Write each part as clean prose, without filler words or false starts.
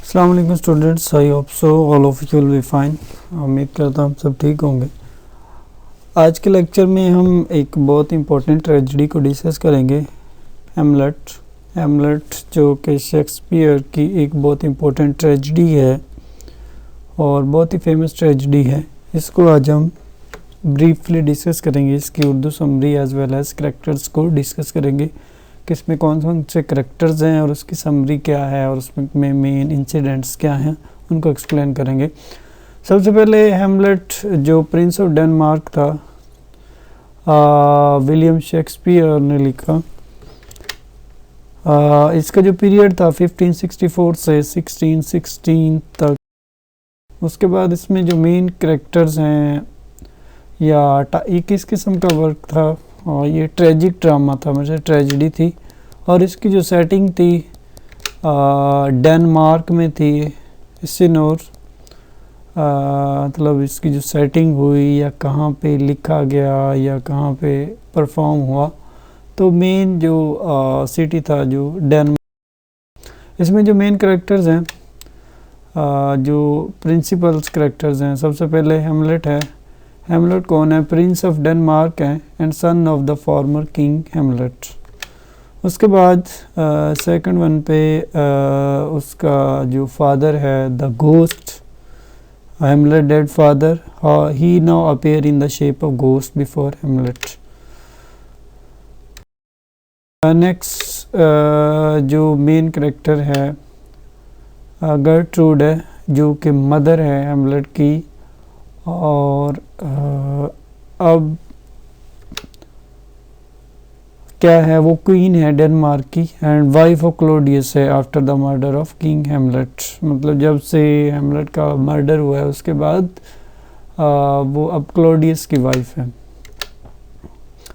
السلام علیکم students, I hope so all of you will be fine. امید کرتا ہوں سب ٹھیک ہوں گے۔ آج کے لیکچر میں ہم ایک بہت امپورٹنٹ ٹریجڈی کو ڈسکس کریں گے، ہیملٹ جو کہ شیکسپیئر کی ایک بہت امپورٹنٹ ٹریجڈی ہے اور بہت ہی فیمس ٹریجڈی ہے۔ اس کو آج ہم بریفلی ڈسکس کریں گے، اس کی Urdu summary as well as characters کو ڈسکس کریں گے کہ اس میں کون سے کریکٹرز ہیں اور اس کی سمری کیا ہے اور اس میں مین انسیڈنٹس کیا ہیں، ان کو ایکسپلین کریں گے۔ سب سے پہلے ہیملٹ جو پرنس آف ڈنمارک تھا، ولیم شیکسپیئر نے لکھا۔ اس کا جو پیریڈ تھا 1564 سے 1616 تک۔ اس کے بعد اس میں جو مین کریکٹرز ہیں یا یہ کس قسم کا ورک تھا، یہ ٹریجک ڈرامہ تھا، مجھے ٹریجڈی تھی، اور اس کی جو سیٹنگ تھی ڈنمارک میں تھی، سینور، مطلب اس کی جو سیٹنگ ہوئی یا کہاں پہ لکھا گیا یا کہاں پہ پرفارم ہوا، تو مین جو سٹی تھا جو ڈنمارک۔ اس میں جو مین کریکٹرز ہیں، جو پرنسپلز کریکٹرز ہیں، سب سے پہلے ہیملٹ ہے۔ ہیملٹ کون ہے؟ پرنس آف ڈنمارک ہے and son of the former king Hamlet. اس کے بعد سیکنڈ ون پہ اس کا جو فادر ہے، the ghost, Hamlet dead father, he now appear in the shape of ghost before Hamlet. Next جو مین کریکٹر ہے گرٹروڈ ہے، جو کہ مدر ہے ہیملٹ کی، اور اب کیا ہے، وہ کوئین ہے ڈنمارک کی اینڈ وائف آف کلوڈیس ہے after the murder of king Hamlet. مطلب جب سے ہیملٹ کا مرڈر ہوا ہے اس کے بعد وہ اب کلوڈیس کی وائف ہے۔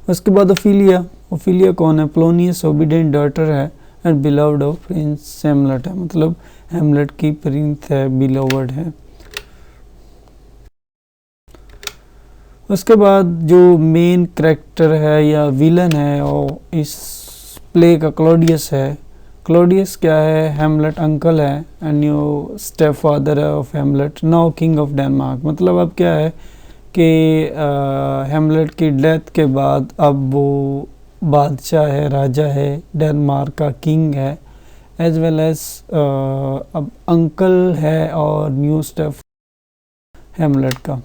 اس کے بعد اوفیلیا کون ہے؟ پولونیس اوبیڈینٹ ڈاٹر ہے اینڈ بیلوڈ آف پرنس ہیملٹ ہے، مطلب ہیملٹ کی پرنس ہے، بیلوڈ ہے۔ اس کے بعد جو مین کریکٹر ہے یا ویلن ہے، وہ اس پلے کا کلوڈیس ہے۔ کلوڈیس کیا ہے؟ ہیملٹ انکل ہے and new step father of Hamlet, now king of Denmark. مطلب اب کیا ہے کہ ہیملٹ کی ڈیتھ کے بعد اب وہ بادشاہ ہے، راجہ ہے، ڈنمارک کا کنگ ہے، ایز ویل ایز اب انکل ہے اور نیو اسٹیپ ہیملٹ کا۔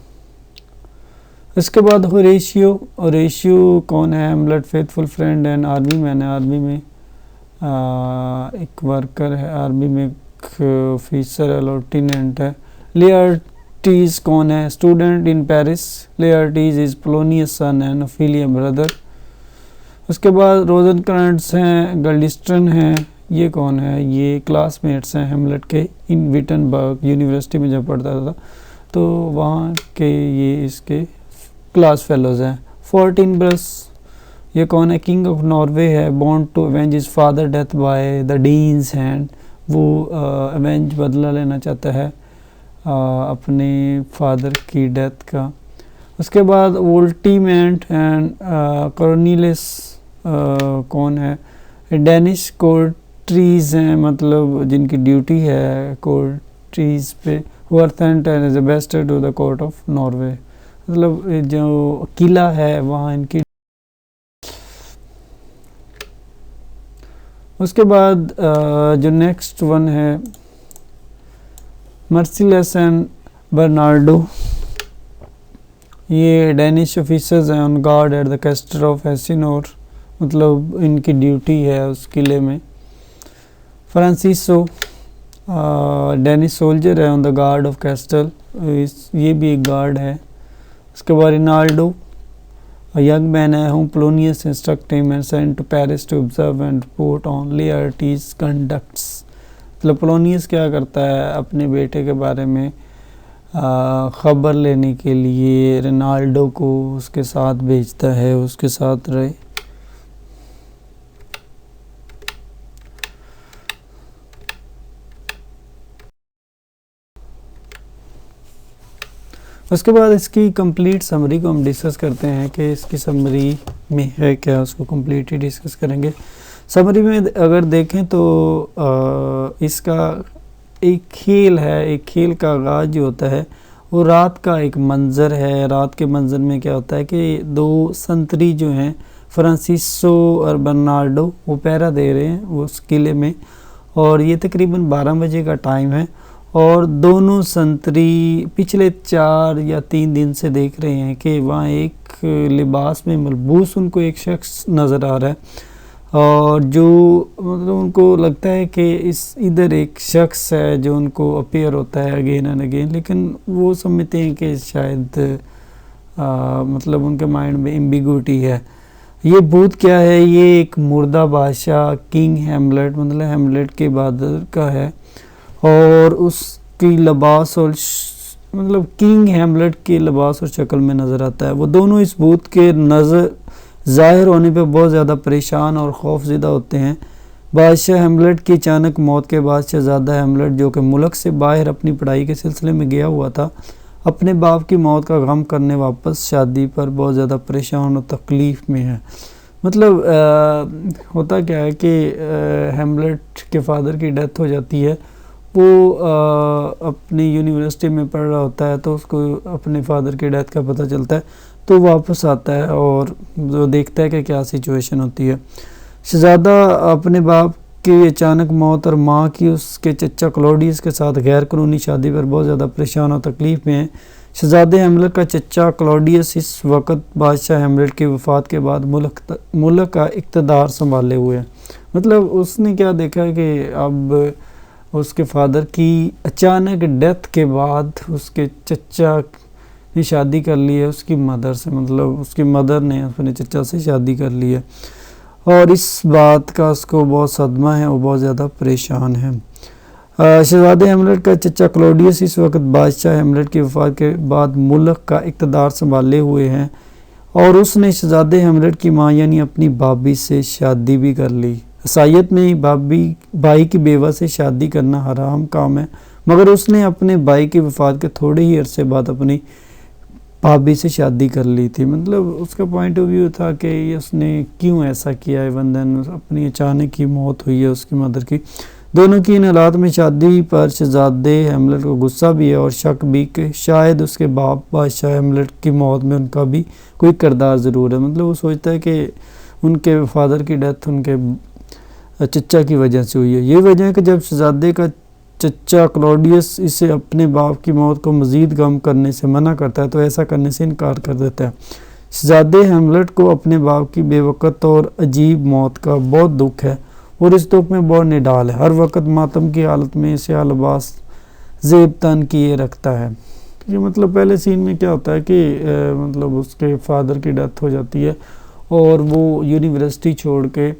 اس کے بعد ہوریشیو کون ہے؟ Hamlet faithful friend and army مین ہے، آرمی میں ایک ورکر ہے، آرمی میں ایک آفیسر ہے، لیفٹیننٹ ہے۔ لیارٹیز کون ہے؟ Student in Paris, Laertes is Polonius son and Ophelia brother. اس کے بعد روزن کرنٹس ہیں، گلڈسٹن ہیں، یہ کون ہے؟ یہ کلاس میٹس ہیں ہیملٹ کے، ان وٹنبرگ یونیورسٹی میں جب پڑھتا تھا تو وہاں کے یہ اس کے کلاس فیلوز ہیں۔ فورٹینبرس، یہ کون ہے؟ کنگ آف ناروے ہے، born to avenge his father death by the Danes hand, وہ اوینج بدلہ لینا چاہتا ہے اپنے فادر کی ڈیتھ کا۔ اس کے بعد وولٹیمینٹ اینڈ کورنیلس کون ہے؟ ڈینش کورٹریز ہیں، مطلب جن کی ڈیوٹی ہے کورٹریز پہ، who are sent as a ambassador to the court of Norway، مطلب جو قلعہ ہے وہاں ان کی۔ اس کے بعد جو نیکسٹ ون ہے مرسیلیس اینڈ برنارڈو، یہ ڈینش آفیسرز ہیں آن گارڈ ایٹ دا کیسٹل آف ہیسینور، مطلب ان کی ڈیوٹی ہے اس قلعے میں۔ فرانسیسو ڈینش سولجر ہے آن دا گارڈ آف کیسٹل، یہ بھی ایک گارڈ ہے۔ اس کے بعد رینالڈو ینگ مین ہے، whom Polonius instruct him and sent to Paris to observe and report on Laertes conducts. مطلب پولونیس کیا کرتا ہے؟ اپنے بیٹے کے بارے میں خبر لینے کے لیے رینالڈو کو اس کے ساتھ بھیجتا ہے، اس کے ساتھ رہے۔ اس کے بعد اس کی کمپلیٹ سمری کو ہم ڈسکس کرتے ہیں کہ اس کی سمری میں ہے کیا، اس کو کمپلیٹلی ڈسکس کریں گے۔ سمری میں اگر دیکھیں تو اس کا ایک کھیل ہے، ایک کھیل کا آغاز جو ہوتا ہے وہ رات کا ایک منظر ہے. رات کے منظر میں کیا ہوتا ہے کہ دو سنتری جو ہیں فرانسیسو اور برنارڈو وہ پہرا دے رہے ہیں اس قلعے میں، اور یہ تقریباً 12 بجے کا ٹائم ہے، اور دونوں سنتری پچھلے 4 یا 3 دن سے دیکھ رہے ہیں کہ وہاں ایک لباس میں ملبوس ان کو ایک شخص نظر آ رہا ہے، اور جو مطلب ان کو لگتا ہے کہ ادھر ایک شخص ہے جو ان کو اپیئر ہوتا ہے اگین اینڈ اگین، لیکن وہ سمجھتے ہیں کہ شاید مطلب ان کے مائنڈ میں ایمبیگوٹی ہے. یہ بھوت کیا ہے؟ یہ ایک مردہ بادشاہ کنگ ہیملٹ، مطلب ہیملٹ کے بادر کا ہے، اور اس کی لباس اور مطلب کنگ ہیملٹ کے لباس اور شکل میں نظر آتا ہے. وہ دونوں اس بھوت کے نظر ظاہر ہونے پہ بہت زیادہ پریشان اور خوف زدہ ہوتے ہیں. بادشاہ ہیملٹ کی اچانک موت کے بعد شہزادہ ہیملٹ جو کہ ملک سے باہر اپنی پڑھائی کے سلسلے میں گیا ہوا تھا، اپنے باپ کی موت کا غم کرنے واپس شادی پر بہت زیادہ پریشان اور تکلیف میں ہے. مطلب ہوتا کیا ہے کہ ہیملٹ کے فادر کی ڈیتھ ہو جاتی ہے، وہ اپنی یونیورسٹی میں پڑھ رہا ہوتا ہے تو اس کو اپنے فادر کی ڈیتھ کا پتہ چلتا ہے، تو واپس آتا ہے اور وہ دیکھتا ہے کہ کیا سچویشن ہوتی ہے. شہزادہ اپنے باپ کی اچانک موت اور ماں کی اس کے چچا کلوڈیس کے ساتھ غیر قانونی شادی پر بہت زیادہ پریشان اور تکلیف میں ہیں. شہزادہ ہیملٹ کا چچا کلوڈیس اس وقت بادشاہ ہیملٹ کی وفات کے بعد ملک کا اقتدار سنبھالے ہوئے ہیں. مطلب اس نے کیا دیکھا کہ اب اس کے فادر کی اچانک ڈیتھ کے بعد اس کے چچا نے شادی کر لی ہے اس کی مدر سے، مطلب اس کی مدر نے اپنے چچا سے شادی کر لی ہے، اور اس بات کا اس کو بہت صدمہ ہے، وہ بہت زیادہ پریشان ہے. شہزادہ ہیملٹ کا چچا کلوڈیس اس وقت بادشاہ ہیملٹ کی وفات کے بعد ملک کا اقتدار سنبھالے ہوئے ہیں، اور اس نے شہزادہ ہیملٹ کی ماں یعنی اپنی بھابھی سے شادی بھی کر لی. عیسائیت میں بھائی کی بیوہ سے شادی کرنا حرام کام ہے، مگر اس نے اپنے بھائی کی وفات کے تھوڑے ہی عرصے بعد اپنی بھابھی سے شادی کر لی تھی. مطلب اس کا پوائنٹ آف ویو تھا کہ اس نے کیوں ایسا کیا ہے، بندن اپنی اچانک ہی موت ہوئی ہے اس کی مدر کی. دونوں کی ان حالات میں شادی پر شہزادہ ہیملٹ کو غصہ بھی ہے اور شک بھی کہ شاید اس کے باپ بادشاہ ہیملٹ کی موت میں ان کا بھی کوئی کردار ضرور ہے. مطلب وہ سوچتا ہے کہ ان کے فادر کی ڈیتھ ان کے چچا کی وجہ سے ہوئی ہے. یہ وجہ ہے کہ جب شہزادے کا چچا کلوڈیس اسے اپنے باپ کی موت کو مزید غم کرنے سے منع کرتا ہے تو ایسا کرنے سے انکار کر دیتا ہے. شہزادہ ہیملٹ کو اپنے باپ کی بے وقت اور عجیب موت کا بہت دکھ ہے، اور اس دکھ میں بہت نڈال ہے. ہر وقت ماتم کی حالت میں سیاہ لباس زیب تن کیے رکھتا ہے. یہ مطلب پہلے سین میں کیا ہوتا ہے کہ مطلب اس کے فادر کی ڈیتھ ہو جاتی ہے اور وہ یونیورسٹی چھوڑ کے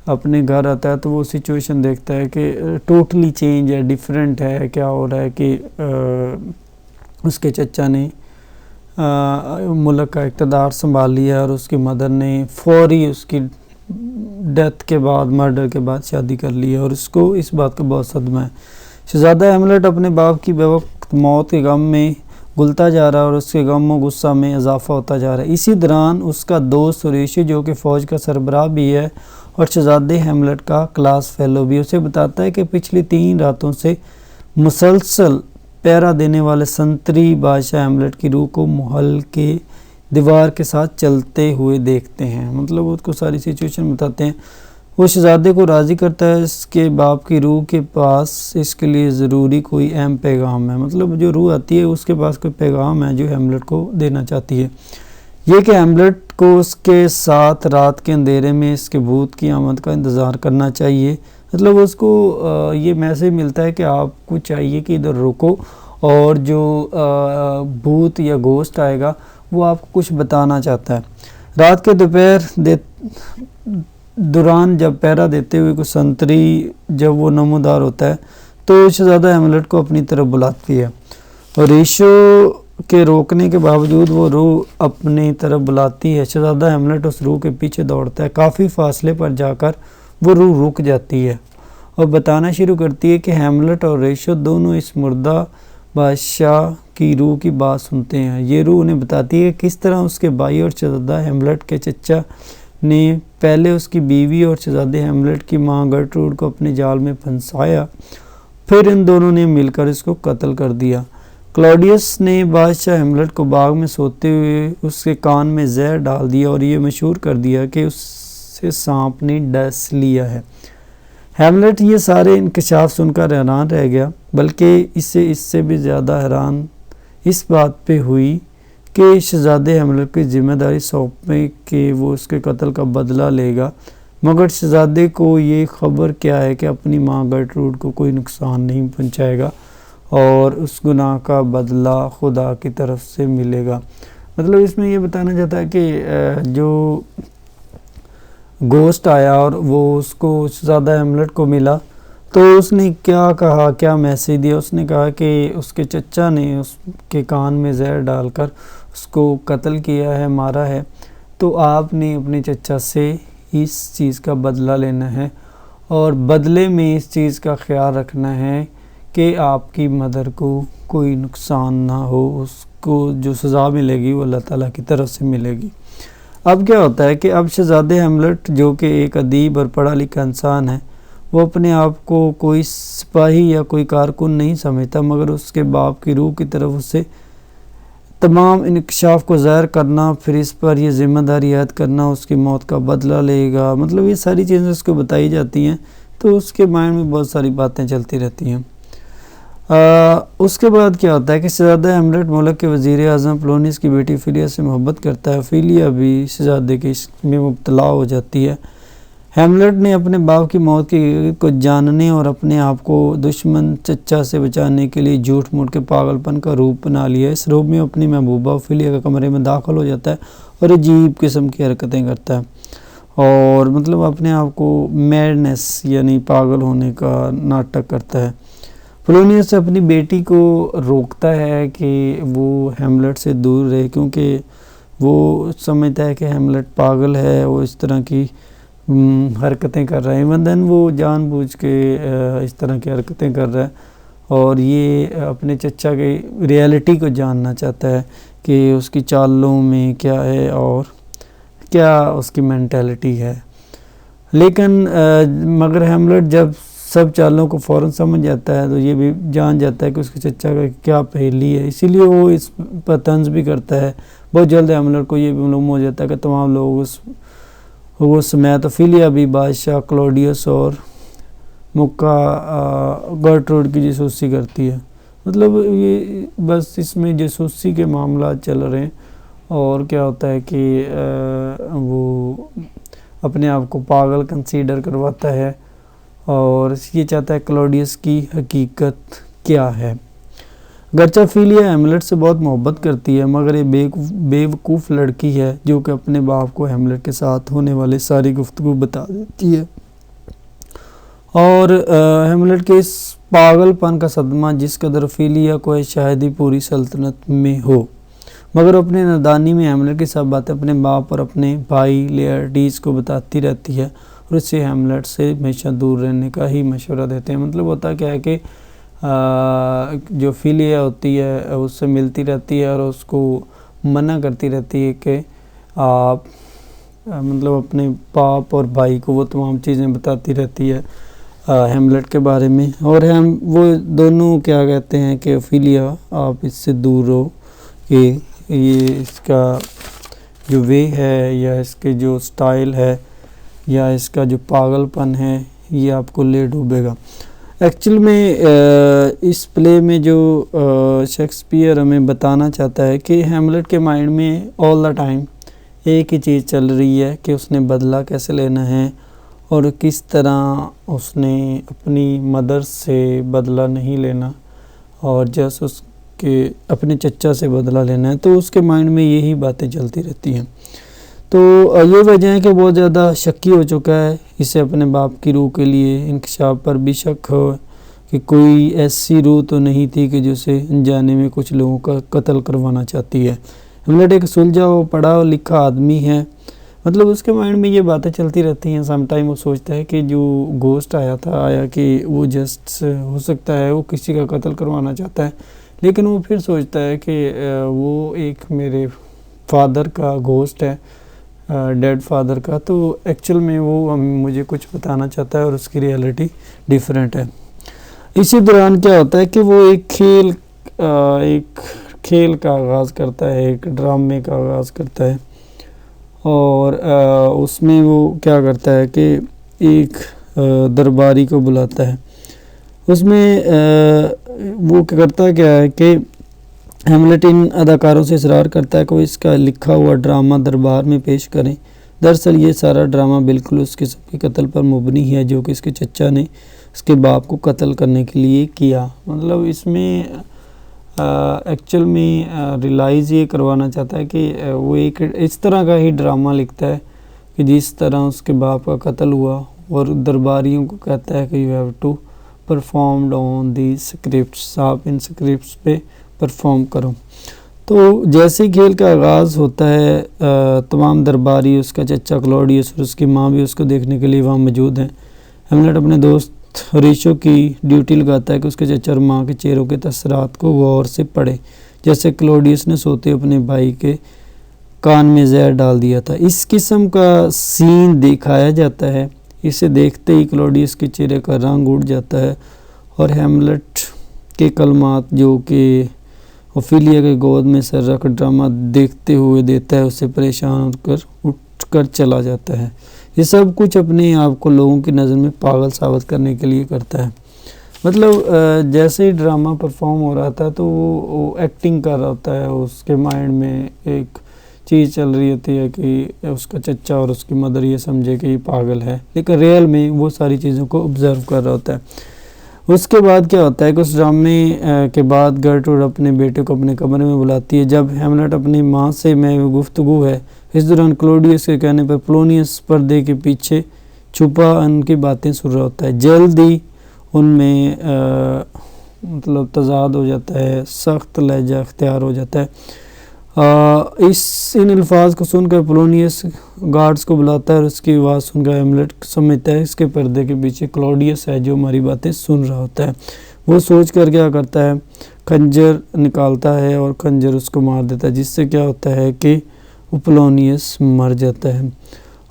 اپنے گھر آتا ہے، تو وہ سچویشن دیکھتا ہے کہ ٹوٹلی چینج ہے، ڈیفرنٹ ہے. کیا ہو رہا ہے کہ اس کے چچا نے ملک کا اقتدار سنبھال لیا اور اس کی مدر نے فوری اس کی ڈیتھ کے بعد، مرڈر کے بعد شادی کر لی ہے، اور اس کو اس بات کا بہت صدمہ ہے. شہزادہ ہیملٹ اپنے باپ کی بے وقت موت کے غم میں گلتا جا رہا ہے اور اس کے غم و غصہ میں اضافہ ہوتا جا رہا ہے. اسی دوران اس کا دوست ہوریشیو جو کہ فوج کا سربراہ بھی ہے اور شہزادہ ہیملٹ کا کلاس فیلو بھی، اسے بتاتا ہے کہ پچھلی 3 راتوں سے مسلسل پہرا دینے والے سنتری بادشاہ ہیملٹ کی روح کو محل کے دیوار کے ساتھ چلتے ہوئے دیکھتے ہیں. مطلب اس کو ساری سچویشن بتاتے ہیں. وہ شہزادے کو راضی کرتا ہے اس کے باپ کی روح کے پاس اس کے لیے ضروری کوئی اہم پیغام ہے. مطلب جو روح آتی ہے اس کے پاس کوئی پیغام ہے جو ہیملٹ کو دینا چاہتی ہے. یہ کہ ہیملٹ کو اس کے ساتھ رات کے اندھیرے میں اس کے بھوت کی آمد کا انتظار کرنا چاہیے. مطلب اس کو یہ میسیج ملتا ہے کہ آپ کو چاہیے کہ ادھر رکو، اور جو بھوت یا گوسٹ آئے گا وہ آپ کو کچھ بتانا چاہتا ہے. رات کے دوپہر دوران جب پہرا دیتے ہوئے کوئی سنتری جب وہ نمودار ہوتا ہے تو شہزادہ ہیملٹ کو اپنی طرف بلاتی ہے، اور ریشو کے روکنے کے باوجود وہ روح اپنی طرف بلاتی ہے. شہزادہ ہیملٹ اس روح کے پیچھے دوڑتا ہے. کافی فاصلے پر جا کر وہ روح رک جاتی ہے اور بتانا شروع کرتی ہے کہ ہیملٹ اور ریشو دونوں اس مردہ بادشاہ کی روح کی بات سنتے ہیں. یہ روح انہیں بتاتی ہے کہ کس طرح اس کے بھائی اور شہزادہ ہیملٹ کے چچا نے پہلے اس کی بیوی اور شہزادہ ہیملٹ کی ماں گرٹروڈ کو اپنے جال میں پھنسایا، پھر ان دونوں نے مل کر اس کو قتل کر دیا۔ کلاڈیس نے بادشاہ ہیملٹ کو باغ میں سوتے ہوئے اس کے کان میں زہر ڈال دیا اور یہ مشہور کر دیا کہ اس سے سانپ نے ڈس لیا ہے۔ ہیملٹ یہ سارے انکشاف سن کر حیران رہ گیا، بلکہ اس سے بھی زیادہ حیران اس بات پہ ہوئی کہ شہزادے ہیملٹ کی ذمہ داری سونپے کہ وہ اس کے قتل کا بدلہ لے گا، مگر شہزادے کو یہ خبر کیا ہے کہ اپنی ماں گرٹروڈ کو کوئی نقصان نہیں پہنچائے گا اور اس گناہ کا بدلہ خدا کی طرف سے ملے گا۔ مطلب اس میں یہ بتانا چاہتا ہے کہ جو گوسٹ آیا اور وہ اس کو شہزادہ ہیملٹ کو ملا تو اس نے کیا کہا، کیا میسیج دیا؟ اس نے کہا کہ اس کے چچا نے اس کے کان میں زہر ڈال کر اس کو قتل کیا ہے، مارا ہے، تو آپ نے اپنے چچا سے اس چیز کا بدلہ لینا ہے اور بدلے میں اس چیز کا خیال رکھنا ہے کہ آپ کی مدر کو کوئی نقصان نہ ہو، اس کو جو سزا ملے گی وہ اللہ تعالیٰ کی طرف سے ملے گی۔ اب کیا ہوتا ہے کہ اب شہزادے ہیملٹ جو کہ ایک ادیب اور پڑھا لکھا انسان ہے، وہ اپنے آپ کو کوئی سپاہی یا کوئی کارکن نہیں سمجھتا، مگر اس کے باپ کی روح کی طرف اسے تمام انکشاف کو ظاہر کرنا، پھر اس پر یہ ذمہ داری عائد کرنا، اس کی موت کا بدلہ لے گا، مطلب یہ ساری چیزیں اس کو بتائی جاتی ہیں، تو اس کے مائنڈ میں بہت ساری باتیں چلتی رہتی ہیں۔ اس کے بعد کیا ہوتا ہے کہ شہزادہ ہیملٹ ملک کے وزیر اعظم پولونیس کی بیٹی فیلیا سے محبت کرتا ہے۔ فیلیا بھی شہزادے کے عشق میں مبتلا ہو جاتی ہے۔ ہیملٹ نے اپنے باپ کی موت کی حقیقت کو جاننے اور اپنے آپ کو دشمن چچا سے بچانے کے لیے جھوٹ موٹ کے پاگل پن کا روپ بنا لیا۔ اس روپ میں اپنی محبوبہ فیلیا کے کمرے میں داخل ہو جاتا ہے اور عجیب قسم کی حرکتیں کرتا ہے اور مطلب اپنے آپ کو میڈنس یعنی پاگل ہونے کا ناٹک کرتا ہے۔ پولونیس اپنی بیٹی کو روکتا ہے کہ وہ ہیملٹ سے دور رہے، کیونکہ وہ سمجھتا ہے کہ ہیملٹ پاگل ہے، وہ اس طرح کی حرکتیں کر رہا ہے، ایون دین وہ جان بوجھ کے اس طرح کی حرکتیں کر رہا ہے اور یہ اپنے چچا کی ریئلٹی کو جاننا چاہتا ہے کہ اس کی چالوں میں کیا ہے اور کیا اس کی مینٹیلٹی ہے۔ لیکن مگر ہیملٹ جب سب چالوں کو فوراً سمجھ جاتا ہے تو یہ بھی جان جاتا ہے کہ اس کے چچا کا کیا پہیلی ہے، اسی لیے وہ اس پر طنز بھی کرتا ہے۔ بہت جلد ہیملٹ کو یہ بھی معلوم ہو جاتا ہے کہ تمام لوگ اس سمیت فیلیا بھی بادشاہ کلاڈیس اور مکہ گرٹروڈ کی جاسوسی کرتی ہے۔ مطلب یہ بس اس میں جاسوسی کے معاملات چل رہے ہیں اور کیا ہوتا ہے کہ وہ اپنے آپ کو پاگل کنسیڈر کرواتا ہے اور یہ چاہتا ہے کلاڈیس کی حقیقت کیا ہے۔ گرچہ فیلیا ہیملٹ سے بہت محبت کرتی ہے، مگر یہ بے وقوف لڑکی ہے جو کہ اپنے باپ کو ہیملٹ کے ساتھ ہونے والے ساری گفتگو بتا دیتی ہے اور ہیملٹ کے اس پاگل پن کا صدمہ جس قدر فیلیا کو ہے شاید ہی پوری سلطنت میں ہو، مگر اپنے نادانی میں ہیملٹ کی سب باتیں اپنے باپ اور اپنے بھائی لیئرٹیز کو بتاتی رہتی ہے اور اسے ہیملٹ سے ہمیشہ دور رہنے کا ہی مشورہ دیتے ہیں۔ مطلب ہوتا کیا ہے کہ جو فیلیا ہوتی ہے اس سے ملتی رہتی ہے اور اس کو منع کرتی رہتی ہے کہ آپ مطلب اپنے باپ اور بھائی کو وہ تمام چیزیں بتاتی رہتی ہے ہیملٹ کے بارے میں، اور وہ دونوں کیا کہتے ہیں کہ فیلیا آپ اس سے دور رہو، کہ یہ اس کا جو وے ہے یا اس کے جو سٹائل ہے یا اس کا جو پاگل پن ہے یہ آپ کو لے ڈوبے گا۔ ایکچول میں اس پلے میں جو شیکسپیئر ہمیں بتانا چاہتا ہے کہ ہیملٹ کے مائنڈ میں آل دا ٹائم ایک ہی چیز چل رہی ہے کہ اس نے بدلہ کیسے لینا ہے اور کس طرح اس نے اپنی مدر سے بدلہ نہیں لینا اور جیسے اس کے اپنے چچا سے بدلہ لینا ہے، تو اس کے مائنڈ میں یہی باتیں چلتی رہتی ہیں۔ تو یہ وجہ ہے کہ بہت زیادہ شکی ہو چکا ہے، اسے اپنے باپ کی روح کے لیے انکشاف پر بھی شک ہو کہ کوئی ایسی روح تو نہیں تھی کہ جسے انجانے میں کچھ لوگوں کا قتل کروانا چاہتی ہے۔ ہیملٹ ایک سلجھا ہوا پڑھا لکھا آدمی ہے، مطلب اس کے مائنڈ میں یہ باتیں چلتی رہتی ہیں۔ سم ٹائم وہ سوچتا ہے کہ جو گوسٹ آیا کہ وہ جسٹ ہو سکتا ہے وہ کسی کا قتل کروانا چاہتا ہے، لیکن وہ پھر سوچتا ہے کہ وہ ایک میرے فادر کا گوسٹ ہے، ڈیڈ فادر کا، تو ایکچول میں وہ مجھے کچھ بتانا چاہتا ہے اور اس کی ریئلٹی ڈیفرنٹ ہے۔ اسی دوران کیا ہوتا ہے کہ وہ ایک کھیل کا آغاز کرتا ہے، ایک ڈرامے کا آغاز کرتا ہے، اور اس میں وہ کیا کرتا ہے کہ ایک درباری کو بلاتا ہے۔ اس میں وہ کرتا کیا ہے کہ ہیملٹ ان اداکاروں سے اصرار کرتا ہے کہ وہ اس کا لکھا ہوا ڈرامہ دربار میں پیش کریں۔ دراصل یہ سارا ڈرامہ بالکل اس قسم کے قتل پر مبنی ہے جو کہ اس کے چچا نے اس کے باپ کو قتل کرنے کے لیے کیا۔ مطلب اس میں ایکچول میں ریلائز یہ کروانا چاہتا ہے کہ وہ ایک اس طرح کا ہی ڈرامہ لکھتا ہے کہ جس طرح اس کے باپ کا قتل ہوا، اور درباریوں کو کہتا ہے کہ you have to performed on the scripts, آپ ان اسکرپٹس پہ پرفارم کرو۔ تو جیسے کھیل کا آغاز ہوتا ہے تمام درباری، اس کا چچا کلوڈیس اور اس کی ماں بھی اس کو دیکھنے کے لیے وہاں موجود ہیں۔ ہیملٹ اپنے دوست ہوریشو کی ڈیوٹی لگاتا ہے کہ اس کے چچا اور ماں کے چہروں کے تاثرات کو غور سے پڑھے، جیسے کلوڈیس نے سوتے اپنے بھائی کے کان میں زہر ڈال دیا تھا۔ اس قسم کا سین دکھایا جاتا ہے۔ اسے دیکھتے ہی کلوڈیس کے چہرے کا رنگ اڑ جاتا ہے، اور ہیملٹ کے کلمات جو کہ اوفیلیا کے گود میں سر رکھ ڈرامہ دیکھتے ہوئے دیتا ہے، اسے پریشان اٹھ کر چلا جاتا ہے۔ یہ سب کچھ اپنے آپ کو لوگوں کی نظر میں پاگل ثابت کرنے کے لیے کرتا ہے۔ مطلب جیسے ہی ڈرامہ پرفارم ہو رہا تھا تو وہ ایکٹنگ کر رہا ہوتا ہے، اس کے مائنڈ میں ایک چیز چل رہی ہوتی ہے کہ اس کا چچا اور اس کی مدر یہ سمجھے کہ یہ پاگل ہے، لیکن ریئل میں وہ ساری چیزوں کو آبزرو کر رہا ہوتا ہے۔ اس کے بعد کیا ہوتا ہے کہ اس ڈرامے کے بعد گرٹروڈ اپنے بیٹے کو اپنے کمرے میں بلاتی ہے۔ جب ہیملٹ اپنی ماں سے میں گفتگو ہے، اس دوران کلوڈیس کے کہنے پر پولونیس پردے کے پیچھے چھپا ان کی باتیں سن رہا ہوتا ہے۔ جلد ہی ان میں مطلب تضاد ہو جاتا ہے، سخت لہجہ اختیار ہو جاتا ہے۔ ان الفاظ کو سن کر پولونیس گارڈز کو بلاتا ہے، اور اس کی آواز سن کر ہیملٹ سمجھتا ہے اس کے پردے کے پیچھے کلوڈیس ہے جو ہماری باتیں سن رہا ہوتا ہے۔ وہ سوچ کر کیا کرتا ہے، خنجر نکالتا ہے اور خنجر اس کو مار دیتا ہے، جس سے کیا ہوتا ہے کہ پولونیس مر جاتا ہے،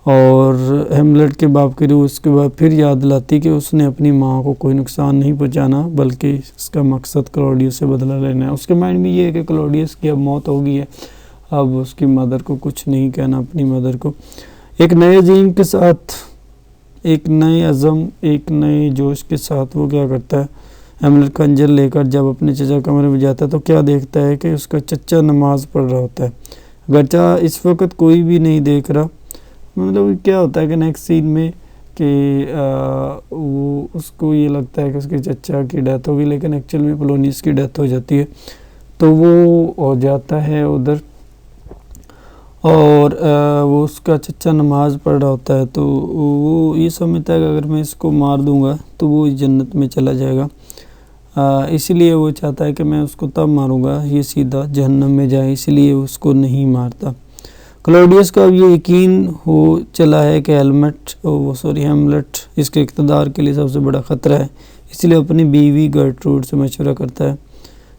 اور ہیملٹ کے باپ کی روح اس کے بعد پھر یاد دلاتی کہ اس نے اپنی ماں کو کوئی نقصان نہیں پہنچانا، بلکہ اس کا مقصد کلوڈیس سے بدلہ لینا ہے۔ اس کے مائنڈ میں یہ ہے کہ کلوڈیس کی اب موت ہو گئی ہے، اب اس کی مدر کو کچھ نہیں کہنا، اپنی مدر کو۔ ایک نئے عزم کے ساتھ، ایک نئے عزم، ایک نئے جوش کے ساتھ وہ کیا کرتا ہے، ہیملٹ خنجر لے کر جب اپنے چچا کمرے میں جاتا ہے تو کیا دیکھتا ہے کہ اس کا چچا نماز پڑھ رہا ہوتا ہے، اگرچہ اس وقت کوئی بھی نہیں دیکھ رہا۔ مطلب کیا ہوتا ہے کہ نیکسٹ سین میں کہ وہ اس کو یہ لگتا ہے کہ اس کے چچا کی ڈیتھ ہوگی، لیکن ایکچوئل میں پولونیس کی ڈیتھ ہو جاتی ہے، تو وہ ہو جاتا ہے ادھر، اور وہ اس کا چچا نماز پڑھ رہا ہوتا ہے، تو وہ یہ سمجھتا ہے کہ اگر میں اس کو مار دوں گا تو وہ جنت میں چلا جائے گا، اسی لیے وہ چاہتا ہے کہ میں اس کو تب ماروں گا یہ سیدھا جہنم میں جائے، اسی لیے اس کو نہیں مارتا۔ کلوڈیس کا اب یہ یقین ہو چلا ہے کہ ہیملٹ اس کے اقتدار کے لیے سب سے بڑا خطرہ ہے، اس لیے اپنی بیوی گرٹروڈ سے مشورہ کرتا ہے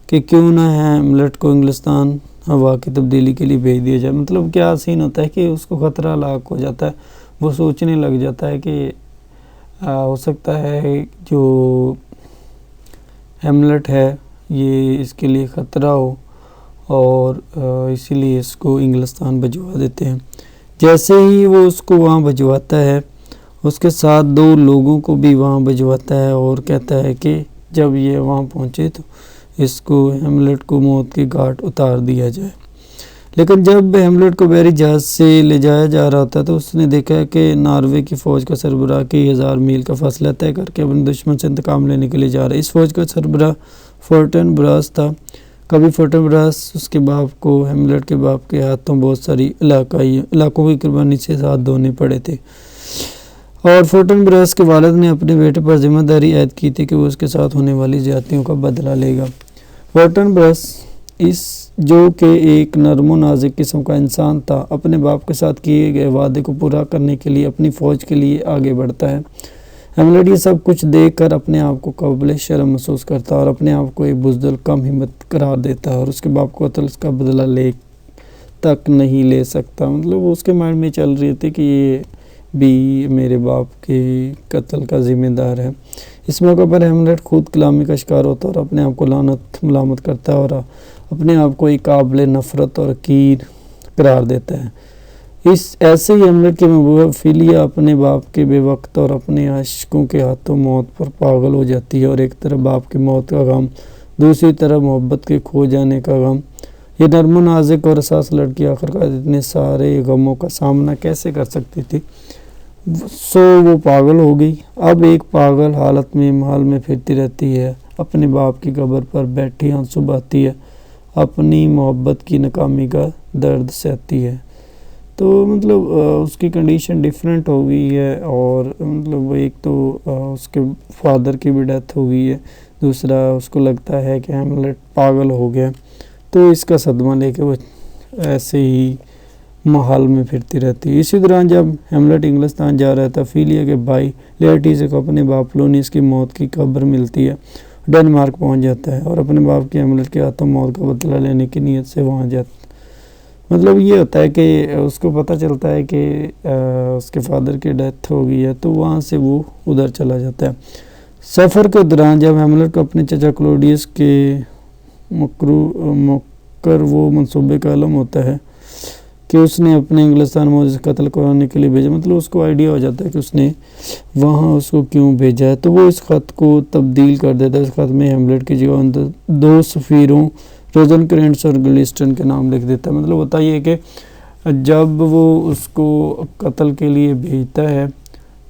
کہ کیوں نہ ہیملٹ کو انگلستان ہوا کی تبدیلی کے لیے بھیج دیا جائے۔ مطلب کیا سین ہوتا ہے کہ اس کو خطرہ لاحق ہو جاتا ہے، وہ سوچنے لگ جاتا ہے کہ ہو سکتا ہے جو ہیملٹ ہے یہ اس کے لیے خطرہ ہو، اور اسی لیے اس کو انگلستان بھجوا دیتے ہیں۔ جیسے ہی وہ اس کو وہاں بھجواتا ہے، اس کے ساتھ 2 لوگوں کو بھی وہاں بھجواتا ہے، اور کہتا ہے کہ جب یہ وہاں پہنچے تو اس کو ہیملٹ کو موت کی گھاٹ اتار دیا جائے۔ لیکن جب ہیملٹ کو بحری جہاز سے لے جایا جا رہا تھا تو اس نے دیکھا کہ ناروے کی فوج کا سربراہ کئی 1000 میل کا فاصلہ طے کر کے اپنے دشمن سے انتقام لینے کے لیے جا رہا ہے۔ اس فوج کا سربراہ فورٹنبراس تھا۔ کبھی فورٹنبراس اس کے باپ کو ہیملٹ کے باپ کے ہاتھوں بہت ساری علاقوں کی قربانی سے ہاتھ دھونے پڑے تھے، اور فورٹنبراس کے والد نے اپنے بیٹے پر ذمہ داری عائد کی تھی کہ وہ اس کے ساتھ ہونے والی زیادتیوں کا بدلہ لے گا۔ فورٹنبراس جو کہ ایک نرم و نازک قسم کا انسان تھا، اپنے باپ کے ساتھ کیے گئے وعدے کو پورا کرنے کے لیے اپنی فوج کے لیے آگے بڑھتا ہے۔ ہیملٹ یہ سب کچھ دیکھ کر اپنے آپ کو قابل شرم محسوس کرتا ہے، اور اپنے آپ کو ایک بزدل کم ہمت قرار دیتا ہے، اور اس کے باپ کو قتل اس کا بدلہ لے تک نہیں لے سکتا۔ مطلب اس کے مائنڈ میں چل رہی تھی کہ یہ بھی میرے باپ کے قتل کا ذمہ دار ہے۔ اس موقع پر ہیملیٹ خود کلامی کا شکار ہوتا ہے اور اپنے آپ کو لعنت ملامت کرتا ہے اور اپنے آپ کو ایک قابل نفرت اور کین قرار دیتا ہے۔ ایسے ہی ہیملیٹ کی محبوبہ اوفیلیا اپنے باپ کے بے وقت اور اپنے عاشقوں کے ہاتھوں موت پر پاگل ہو جاتی ہے، اور ایک طرف باپ کی موت کا غم، دوسری طرف محبت کے کھو جانے کا غم۔ یہ نرم و نازک اور حساس لڑکی آخرکار اتنے سارے غموں کا سامنا کیسے کر سکتی تھی؟ وہ پاگل ہو گئی۔ اب ایک پاگل حالت میں محل میں پھرتی رہتی ہے، اپنے باپ کی قبر پر بیٹھی آنسو بہاتی ہے، اپنی محبت کی ناکامی کا درد سہتی ہے۔ تو مطلب اس کی کنڈیشن ڈیفرنٹ ہو گئی ہے، اور مطلب ایک تو اس کے فادر کی بھی ڈیتھ ہو گئی ہے، دوسرا اس کو لگتا ہے کہ ہیملیٹ پاگل ہو گیا، تو اس کا صدمہ لے کے وہ ایسے ہی محل میں پھرتی رہتی ہے۔ اسی دوران جب ہیملیٹ انگلستان جا رہا تھا، اوفیلیا کے بھائی لیئرٹیز کو اپنے باپ پولونیس کی موت کی خبر ملتی ہے، ڈنمارک پہنچ جاتا ہے اور اپنے باپ کی ہیملیٹ کے ہاتھوں موت کا بدلہ لینے کی نیت سے وہاں جاتا ہے۔ مطلب یہ ہوتا ہے کہ اس کو پتہ چلتا ہے کہ اس کے فادر کی ڈیتھ ہو گئی ہے، تو وہاں سے وہ ادھر چلا جاتا ہے۔ سفر کے دوران جب ہیملیٹ کو اپنے چچا کلوڈیس کے مکر وہ منصوبے کا علم ہوتا ہے کہ اس نے اپنے انگلستان میں اسے قتل کرانے کے لیے بھیجا، مطلب اس کو آئیڈیا ہو جاتا ہے کہ اس نے وہاں اس کو کیوں بھیجا ہے، تو وہ اس خط کو تبدیل کر دیتا ہے۔ اس خط میں ہیملیٹ کی جگہ دو سفیروں روزنکرینٹس اور گلیسٹن کے نام لکھ دیتا ہے۔ مطلب ہوتا یہ کہ جب وہ اس کو قتل کے لیے بھیجتا ہے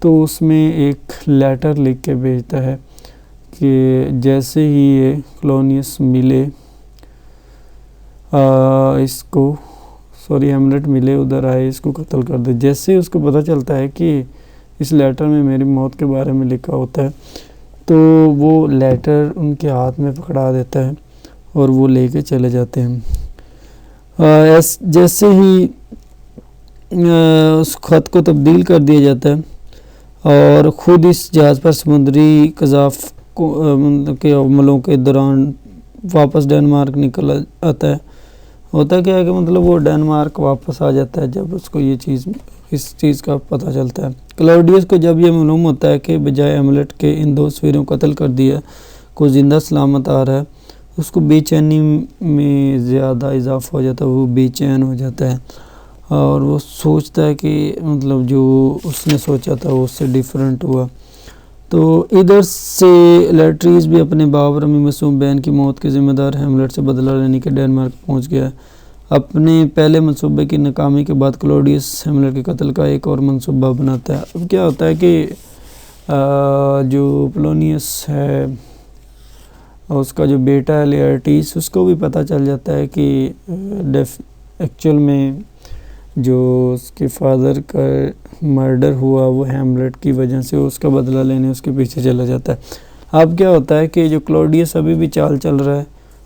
تو اس میں ایک لیٹر لکھ کے بھیجتا ہے کہ جیسے ہی یہ کلونیس ملے ہیملیٹ ملے ادھر آئے اس کو قتل کر دے۔ جیسے ہی اس کو پتہ چلتا ہے کہ اس لیٹر میں میری موت کے بارے میں لکھا ہوتا ہے، تو وہ لیٹر ان کے ہاتھ میں پکڑا دیتا ہے اور وہ لے کے چلے جاتے ہیں۔ جیسے ہی اس خط کو تبدیل کر دیا جاتا ہے اور خود اس جہاز پر سمندری قذاف کے عملوں کے دوران واپس ڈنمارک نکل آتا ہے۔ ہوتا کیا ہے کہ مطلب وہ ڈنمارک واپس آ جاتا ہے جب اس کو اس چیز کا پتہ چلتا ہے۔ کلاؤڈیس کو جب یہ معلوم ہوتا ہے کہ بجائے ہیملیٹ کے ان دو سفیروں کو قتل کر دیا کو زندہ سلامت آ رہا ہے، اس کو بے چینی میں زیادہ اضافہ ہو جاتا ہے، وہ بے چین ہو جاتا ہے اور وہ سوچتا ہے کہ مطلب جو اس نے سوچا تھا وہ اس سے ڈیفرنٹ ہوا۔ تو ادھر سے لیٹریز بھی اپنے باپ اور امی معصوم بہن کی موت کے ذمہ دار ہیملیٹ سے بدلہ لینے کے ڈنمارک پہنچ گیا ہے۔ اپنے پہلے منصوبے کی ناکامی کے بعد کلوڈیس ہیملیٹ کے قتل کا ایک اور منصوبہ بناتا ہے۔ اب کیا ہوتا ہے کہ جو پولونیس ہے اس کا جو بیٹا ہے لیئرٹیز، اس کو بھی پتہ چل جاتا ہے کہ ایکچول میں جو اس کے فادر کا مرڈر ہوا وہ ہیملیٹ کی وجہ سے، اس کا بدلہ لینے اس کے پیچھے چلا جاتا ہے۔ اب کیا ہوتا ہے کہ جو کلوڈیس ابھی بھی چال چل رہا ہے،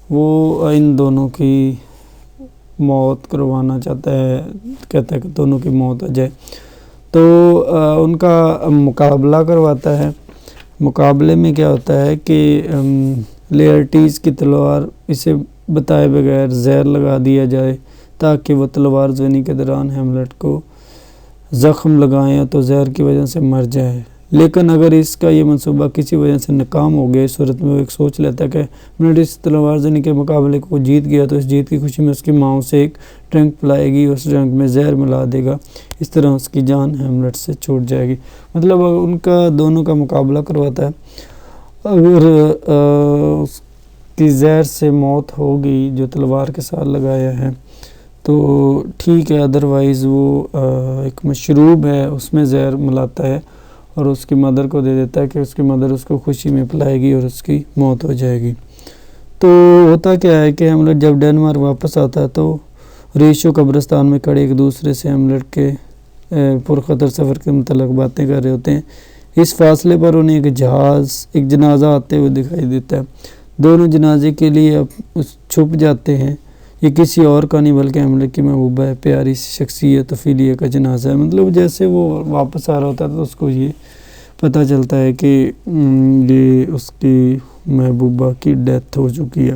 وہ ان دونوں کی موت کروانا چاہتا ہے، کہتا ہے کہ دونوں کی موت آ جائے، تو ان کا مقابلہ کرواتا ہے۔ مقابلے میں کیا ہوتا ہے کہ لیئرٹیز کی تلوار اسے بتائے بغیر زہر لگا دیا جائے تاکہ وہ تلوار زنی کے دوران ہیملیٹ کو زخم لگائیں تو زہر کی وجہ سے مر جائے۔ لیکن اگر اس کا یہ منصوبہ کسی وجہ سے ناکام ہو گیا، اس صورت میں وہ ایک سوچ لیتا ہے کہ ہیملیٹ اس تلوار زنی کے مقابلے کو جیت گیا، تو اس جیت کی خوشی میں اس کی ماں اسے ایک ڈرنک پلائے گی، اس ڈرنک میں زہر ملا دے گا، اس طرح اس کی جان ہیملیٹ سے چھوٹ جائے گی۔ مطلب ان کا دونوں کا مقابلہ کرواتا ہے۔ اگر اس کی زہر سے موت ہوگی جو تلوار کے ساتھ لگایا ہے تو ٹھیک ہے، ادروائز وہ ایک مشروب ہے اس میں زہر ملاتا ہے اور اس کی مدر کو دے دیتا ہے کہ اس کی مدر اس کو خوشی میں پلائے گی اور اس کی موت ہو جائے گی۔ تو ہوتا کیا ہے کہ ہیملیٹ جب ڈنمارک واپس آتا ہے تو ریشو قبرستان میں کھڑے ایک دوسرے سے ہیملیٹ کے پرخطر سفر کے متعلق باتیں کر رہے ہوتے ہیں۔ اس فاصلے پر انہیں ایک جنازہ آتے ہوئے دکھائی دیتا ہے۔ دونوں جنازے کے لیے چھپ جاتے ہیں۔ یہ کسی اور کا نہیں بلکہ ہیملیٹ کی محبوبہ ہے، پیاری سی شخصیت اوفیلیا کا جنازہ ہے۔ مطلب جیسے وہ واپس آ رہا ہوتا ہے تو اس کو یہ پتہ چلتا ہے کہ یہ اس کی محبوبہ کی ڈیتھ ہو چکی ہے۔